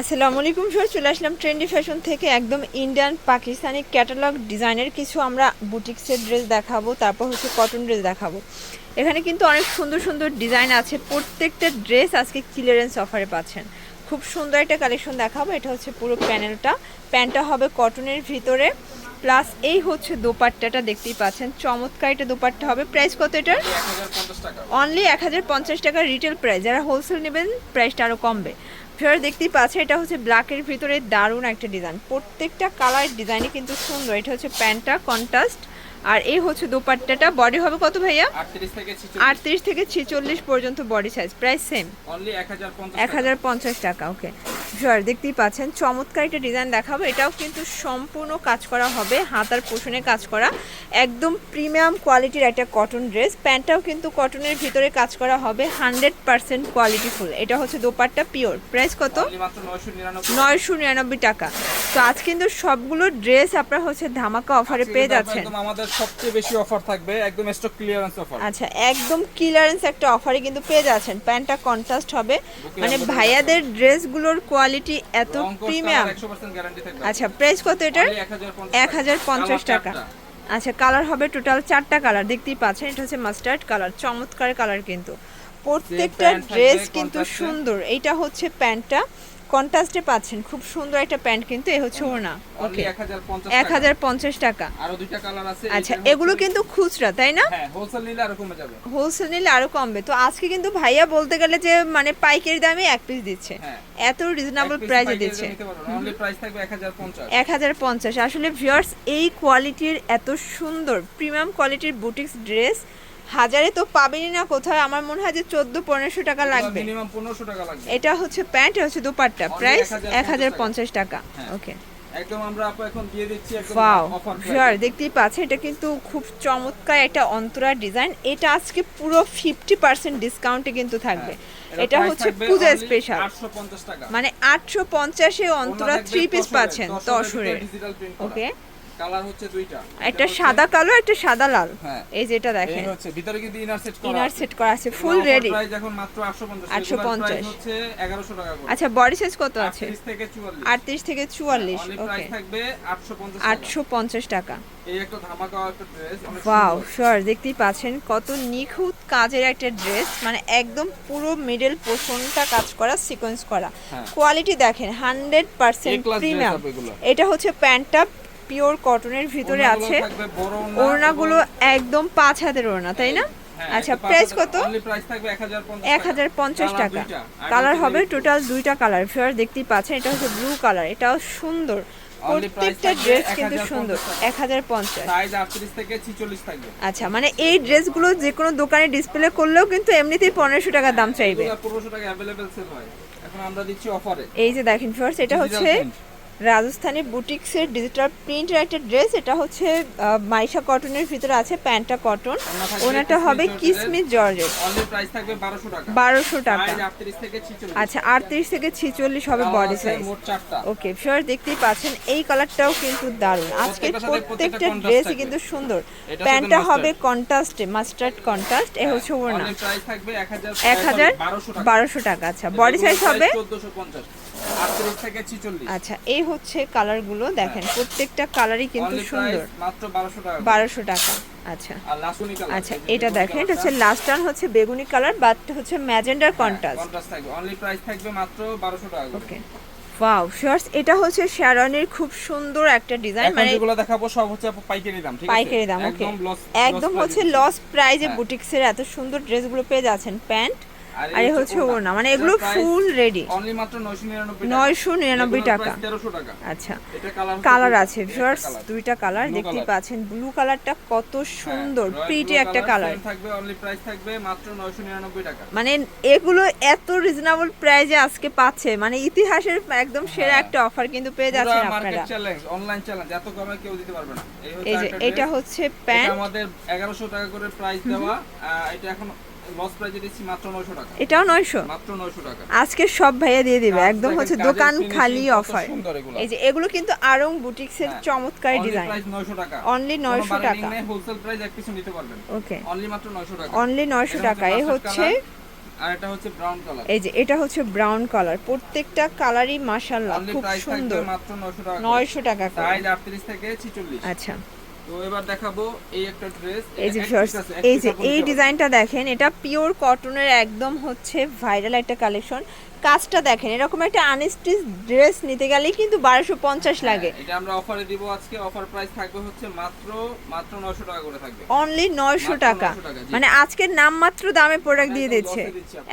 আসসালামু আলাইকুম স্যার, চলে আসলাম ট্রেন্ডি ফ্যাশন থেকে একদম ইন্ডিয়ান পাকিস্তানি ক্যাটালগ ডিজাইনের কিছু আমরা বুটিক্সের ড্রেস দেখাবো, তারপর হচ্ছে কটন ড্রেস দেখাবো। এখানে কিন্তু অনেক সুন্দর সুন্দর ডিজাইন আছে, প্রত্যেকটা ড্রেস আজকে ক্লিয়ারেন্স অফারে পাচ্ছেন। খুব সুন্দর একটা কালেকশন দেখাবো। এটা হচ্ছে পুরো প্যান্টটা হবে কটনের ভিতরে, প্লাস এই হচ্ছে দোপাট্টাটা দেখতেই পাচ্ছেন, চমৎকার এটা দোপাট্টা হবে। প্রাইস কত এটার? অনলি 1050 টাকা রিটেল প্রাইস। যারা হোলসেল নেবেন প্রাইসটা আরও কমবে। ফের দেখতেই পাচ্ছে এটা হচ্ছে ব্ল্যাকের ভিতরে দারুণ একটা ডিজাইন, প্রত্যেকটা কালার ডিজাইনই কিন্তু সুন্দর। এটা হচ্ছে প্যান্টটা কন্ট্রাস্ট, আর এই হচ্ছে দোপাট্টাটা। বডি হবে কত ভাইয়া? 38 থেকে 46 পর্যন্ত body size. Price same, only 1050 টাকা। ওকে স্যার, দেখতেই পাচ্ছেন চমৎকার একটা ডিজাইন দেখাবো। এটাও কিন্তু সম্পূর্ণ কাজ করা হবে, হাতার পোষণে কাজ করা, একদম প্রিমিয়াম কোয়ালিটির একটা কটন ড্রেস। প্যান্টটাও কিন্তু কটনের ভিতরে কাজ করা হবে, 100% কোয়ালিটি ফুল। এটা হচ্ছে দোপাট্টা পিওর। প্রাইস কত? 999 টাকা। তো আজ কিন্তু সবগুলো ড্রেস আপনারা হচ্ছে ধামাকা অফারে পেয়ে যাচ্ছেন। আমাদের সবচেয়ে বেশি অফার থাকবে একদম স্টক ক্লিয়ারেন্স অফার। আচ্ছা, একদম ক্লিয়ারেন্স একটা অফারে কিন্তু পেয়ে যাচ্ছেন। প্যান্টটা কন্ট্রাস্ট হবে, মানে ভাইয়াদের ড্রেসগুলোর কোয়ালিটি এত প্রিমিয়াম। আচ্ছা, প্রাইস কত এটার? 1050 টাকা। আচ্ছা, কালার হবে টোটাল 4টা কালার, দেখতেই পাচ্ছেন। এটা হচ্ছে মাস্টার্ড কালার, চমৎকার কালার কিন্তু। প্রত্যেকটা ড্রেস কিন্তু সুন্দর। এইটা হচ্ছে প্যান্টটা কন্ট্রাস্টে পাচ্ছেন, খুব সুন্দর একটা প্যান্ট কিন্তু। এই হচ্ছে ওড়না। ওকে, 1050 টাকা। আরো দুইটা কালার আছে। আচ্ছা, এগুলো কিন্তু খুচরা তাই না? হ্যাঁ, হোলসেল নিলে আরো কমে যাবে। হোলসেল নিলে আরো কমবে। তো আজকে কিন্তু ভাইয়া বলতে গেলে যে মানে পাইকারি দামে এক পিস দিচ্ছে, এত রিজনেবল প্রাইসে দিচ্ছে। অনলি প্রাইস থাকবে 1050। 1050। আসলে ভিউয়ার্স, এই কোয়ালিটির এত সুন্দর প্রিমিয়াম কোয়ালিটির বুটিক্স ড্রেস হাজারে তো পাবেনই না কোথাও। আমার মনে হয় যে 1400-1500 টাকা লাগবে, মিনিমাম 1500 টাকা লাগবে। এটা হচ্ছে প্যান্ট, এটা হচ্ছে দোপাট্টা। প্রাইস 1050 টাকা। ওকে, একদম আমরা আপু এখন দিয়ে দিচ্ছি একদম অফার প্রাইস। দেখতেই পাচ্ছেন এটা কিন্তু খুব চমৎকার একটা অন্তরা ডিজাইন। এটা আজকে পুরো 50% ডিসকাউন্টে কিন্তু থাকবে। এটা হচ্ছে পূজা স্পেশাল, 850 টাকা। মানে 850 এ অন্তরা 3 পিস পাচ্ছেন তসরের। ওকে, কালার হচ্ছে দুইটা, একটা সাদা কালো, একটা সাদা লাল। এই যেটা দেখেন, এই হচ্ছে ভিতরে কিন্তু ইনার সেট করা আছে, ফুল রেডি। প্রাইস এখন মাত্র 850। 850 হচ্ছে 1100 টাকা করে। আচ্ছা, বডি সাইজ কত আছে? 38 থেকে 44। 38 থেকে 44। ওকে, প্রাইস থাকবে 850 850 টাকা। এই একটা ধামাকা একটা ড্রেস। ওয়াও স্যার, দেখতেই পাচ্ছেন কত নিখুঁত কাজের একটা ড্রেস, মানে একদম পুরো মিডল পোরশনটা কাজ করা, সিকোয়েন্স করা। কোয়ালিটি দেখেন 100% প্রিমিয়াম। এটা হচ্ছে প্যান্টটা পিওর কটনের ভিতরে আছে, ওড়নাগুলো একদম 5 হাতের ওড়না তাই না? আচ্ছা, প্রাইস কত? অনলি প্রাইস থাকবে 1050 টাকা। কালার হবে টোটাল দুইটা কালার। ফেয়ার দেখতেই পাচ্ছেন, এটা হচ্ছে ব্লু কালার, এটাও সুন্দর। প্রত্যেকটা ড্রেস কিন্তু সুন্দর। 1050, সাইজ 38 থেকে 46 থাকবে। আচ্ছা, মানে এই ড্রেসগুলো যে কোনো দোকানে ডিসপ্লে করলেও কিন্তু এমনিতেই 1500 টাকা দাম চাইবে। 1500 টাকা अवेलेबल সেল হয়, এখন আমরা দিচ্ছি অফারে। এই যে দেখেন ফিয়ার্স, এটা হচ্ছে রাজস্থানী বুটিক্সের ডিজিটাল প্রিন্টের একটা ড্রেস। এটা হচ্ছে মাইশা কটনের ভিতরে আছে, প্যান্টটা কটন, ওনাটা হবে কিসমিস জর্জেট। অনলি প্রাইস থাকবে 1200 টাকা। 1200 টাকা। 38 থেকে 46। আচ্ছা, 38 থেকে 46 হবে বডি সাইজ। মোট 4টা। ওকে ফিয়ার, দেখতেই পাচ্ছেন এই কালারটাও কিন্তু দারুণ। আজকে প্রত্যেকটা ড্রেসই কিন্তু সুন্দর। প্যান্টটা হবে কন্ট্রাস্টে, মাস্টার্ড কন্ট্রাস্ট। এই হচ্ছে ওড়না। অনলি প্রাইস থাকবে 1200 টাকা। আচ্ছা, বডি সাইজ হবে 1450। 38 থেকে 46। আচ্ছা, এই হচ্ছে কালারগুলো দেখেন, প্রত্যেকটা কালারই কিন্তু সুন্দর। মাত্র 1200 টাকা। 1200 টাকা। আচ্ছা আর লাস্টনি কালার। আচ্ছা, এটা দেখেন, এটা হচ্ছে লাস্ট টার্ন হচ্ছে বেগুনি কালার, বাট হচ্ছে ম্যাজেন্ডার কন্ট্রাস্ট। কন্ট্রাস্ট থাকবে। অনলি প্রাইস থাকবে মাত্র 1200 টাকা। ওকে, ওয়াও শিওরস, এটা হচ্ছে শ্যারনের খুব সুন্দর একটা ডিজাইন। মানে যেগুলো দেখাবো সব হচ্ছে পাইকারি দাম, ঠিক আছে? পাইকারি দাম। ওকে, একদম হচ্ছে লস প্রাইজে বুটিক্সের এত সুন্দর ড্রেসগুলো পেয়ে যাচ্ছেন। প্যান্ট আর এই হচ্ছে ওড়না, মানে এগুলো ফুল রেডি। অনলি মাত্র 999 টাকা। 1300 টাকা। আচ্ছা, এটা কালার আছে ভিউয়ার্স, দুইটা কালার দেখতেই পাচ্ছেন। ব্লু কালারটা কত সুন্দর, প্রিটি একটা কালার থাকবে। অনলি প্রাইস থাকবে মাত্র 999 টাকা। মানে এগুলো এত রিজনেবল প্রাইসে আজকে পাচ্ছে, মানে ইতিহাসের একদম সেরা একটা অফার কিন্তু পেয়ে যাচ্ছেন আপনারা। মার্কেট চ্যালেঞ্জ, অনলাইন চ্যালেঞ্জ, এত কমে কেউ দিতে পারবে না। এই যে এটা হচ্ছে প্যান্ট, আমাদের 1100 টাকা করে প্রাইস দেওয়া। এটা এখন লস প্রাইজে দিচ্ছি মাত্র 900 টাকা। এটাও 900, মাত্র 900 টাকা। আজকে সব ভাইয়া দিয়ে দিবে, একদম হচ্ছে দোকান খালি অফার। এই যে এগুলো কিন্তু আরং বুটিক্সের চমৎকার ডিজাইন। প্রাইস 900 টাকা। অনলি 900 টাকা। হোলসেল প্রাইস এক পিছু নিতে পারবেন। ওকে, অনলি মাত্র 900 টাকা। অনলি 900 টাকা। এই হচ্ছে আর এটা হচ্ছে ব্রাউন কালার। এই যে এটা হচ্ছে ব্রাউন কালার, প্রত্যেকটা কালারই মাশাআল্লাহ খুব সুন্দর। মাত্র 900 টাকা। 900 টাকা করে। সাইজ 38 থেকে 46। আচ্ছা, তো এবার দেখাবো এই একটা ড্রেস। এই যে এই যে এই ডিজাইনটা দেখেন, এটা পিওর কটনের একদম হচ্ছে ভাইরাল একটা কালেকশন। কাজটা দেখেন, এরকম একটা আনস্টিচ ড্রেস নিতে গেলেই কিন্তু 1250 লাগে। এটা আমরা অফারে দিব আজকে। অফার প্রাইস থাকবে হচ্ছে মাত্র 900 টাকা করে থাকবে। অনলি 900 টাকা, মানে আজকের নাম মাত্র দামে প্রোডাক্ট দিয়ে দিচ্ছে,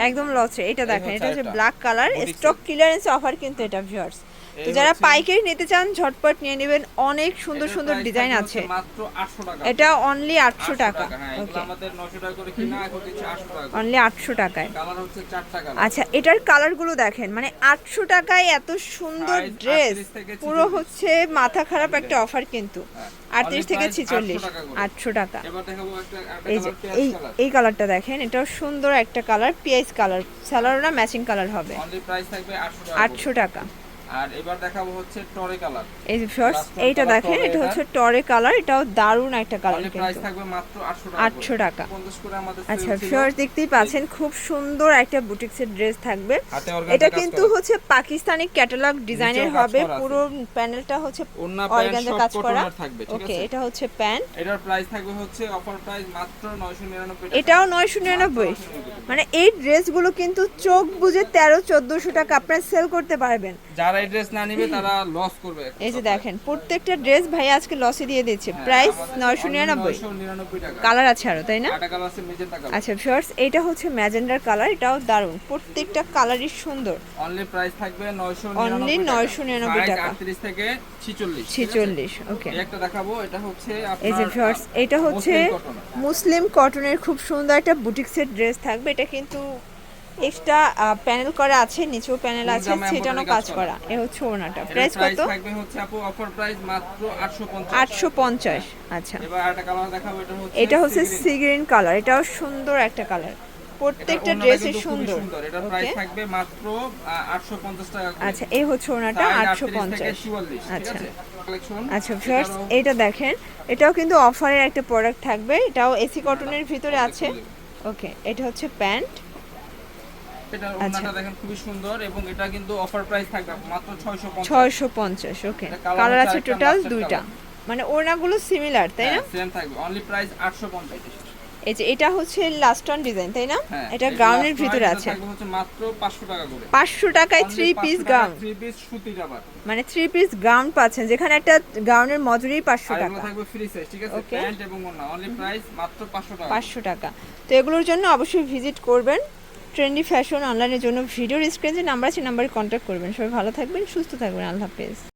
একদম লসে। এটা দেখেন, এটা হচ্ছে black colour, stock clearance offer কিন্তু এটা ভিউয়ার্স। তো যারা পাইকারি নিতে চান ঝটপট নিয়ে নেবেন, অনেক সুন্দর সুন্দর ডিজাইন আছে। মাত্র 800 টাকা। এটা অনলি 800 টাকা। ওকে, আমাদের 900 টাকা করে কিনা, এখন দিচ্ছে 800 টাকা। অনলি 800 টাকায়। কালার হচ্ছে 4টা কালার। আচ্ছা, এটার কালারগুলো দেখেন, মানে 800 টাকায় এত সুন্দর ড্রেস, পুরো হচ্ছে মাথা খারাপ একটা অফার কিন্তু। 38 থেকে 46, 800 টাকা। এবার দেখাবো এই যে এই কালারটা দেখেন, এটাও সুন্দর একটা কালার, পিএস কালার, সালোয়ারটা ম্যাচিং কালার হবে। অনলি প্রাইস থাকবে 800 টাকা। আর এবার দেখাবো হচ্ছে টরে কালার। এই যে ফার্স্ট এইটা দেখেন, এটা হচ্ছে টরে কালার, এটাও দারুণ একটা কালার কিন্তু। প্রাইস থাকবে মাত্র 800 টাকা। 50 করে আমাদের। আচ্ছা ফার্স্ট দেখতেই পাচ্ছেন, খুব সুন্দর একটা বুটিক্সের ড্রেস থাকবে। এটা কিন্তু হচ্ছে পাকিস্তানি ক্যাটালগ ডিজাইনের হবে, পুরো প্যানেলটা হচ্ছে অর্গানজা কাজ করা থাকবে। ঠিক আছে, ওকে, এটা হচ্ছে প্যান্ট। এটার প্রাইস থাকবে হচ্ছে অফার প্রাইস মাত্র 999 টাকা। এটাও 999। মানে এই ড্রেসগুলো কিন্তু চোখ বুজে 1300-1400 টাকা আপনারা সেল করতে পারবেন। যারা এই ড্রেস না নেবে তারা লস করবে। এই যে দেখেন, প্রত্যেকটা ড্রেস ভাই আজকে লসে দিয়ে দিচ্ছে। প্রাইস 999 টাকা। কালার আছে আরো, তাই না? আটা কালার আছে, মেজেন্টা কালার। আচ্ছা ভিউয়ার্স, এটা হচ্ছে ম্যাজেন্ডার কালার, এটাও দারুণ, প্রত্যেকটা কালারই সুন্দর। অনলি প্রাইস থাকবে 999 অনলি 999 টাকা। 38 থেকে 46। 46 ওকে। এই একটা দেখাবো, এটা হচ্ছে এই যে ভিউয়ার্স, এটা হচ্ছে মুসলিম কটনের খুব সুন্দর একটা বুটিক্সের ড্রেস থাকবে। এটা কিন্তু এক্সট্রা প্যানেল করা আছে, নিচেও প্যানেল আছে, সেটানো কাজ করা। এ হচ্ছে ওনাটা। প্রাইস কত? থাকবে হচ্ছে আপু অফার প্রাইস মাত্র 850। 850। আচ্ছা, এবার আরেকটা কালার দেখাবো, এটা হচ্ছে সি গ্রিন কালার, এটাও সুন্দর একটা কালার, প্রত্যেকটা ড্রেসই সুন্দর। এটার প্রাইস থাকবে মাত্র 850 টাকা। আচ্ছা, এই হচ্ছে ওনাটা 850। আচ্ছা আচ্ছা ভিউয়ার্স, এটা দেখেন, এটাও কিন্তু অফারের একটা প্রোডাক্ট থাকবে, এটাও এসি কটনের ভিতরে আছে। ওকে, এটা হচ্ছে প্যান্ট। এটা ওনাটা দেখেন খুবই সুন্দর, এবং এটা কিন্তু অফার প্রাইস থাকবে মাত্র 650। ওকে, কালার আছে টোটাল দুইটা, মানে ওড়নাগুলো সিমিলার, তাই না? সেম থাকবে। Only price 850। এই যে এটা হচ্ছে লাস্ট ওয়ান ডিজাইন, তাই না? এটা গাউনের ভিতরে আছে, এটা হচ্ছে মাত্র 500 টাকা করে। 500 টাকায় 3 পিস গাউন, 3 পিস সুতির আবার, মানে 3 পিস গাউন পাচ্ছেন, যেখানে একটা গাউনের মজুরি 500 আর টাকা। এগুলো থাকবে ফ্রি সাইজ, ঠিক আছে, প্যান্ট এবং ওড়না। অনলি প্রাইস মাত্র 500 টাকা। 500 টাকা। তো এগুলোর জন্য অবশ্যই ভিজিট করবেন ট্রেন্ডি ফ্যাশন অনলাইনের জন্য। ভিডিওর স্ক্রিনে যে নাম্বার আছে, নাম্বারে কন্ট্যাক্ট করবেন। সবাই ভালো থাকবেন, সুস্থ থাকবেন, আল্লাহ হাফেজ।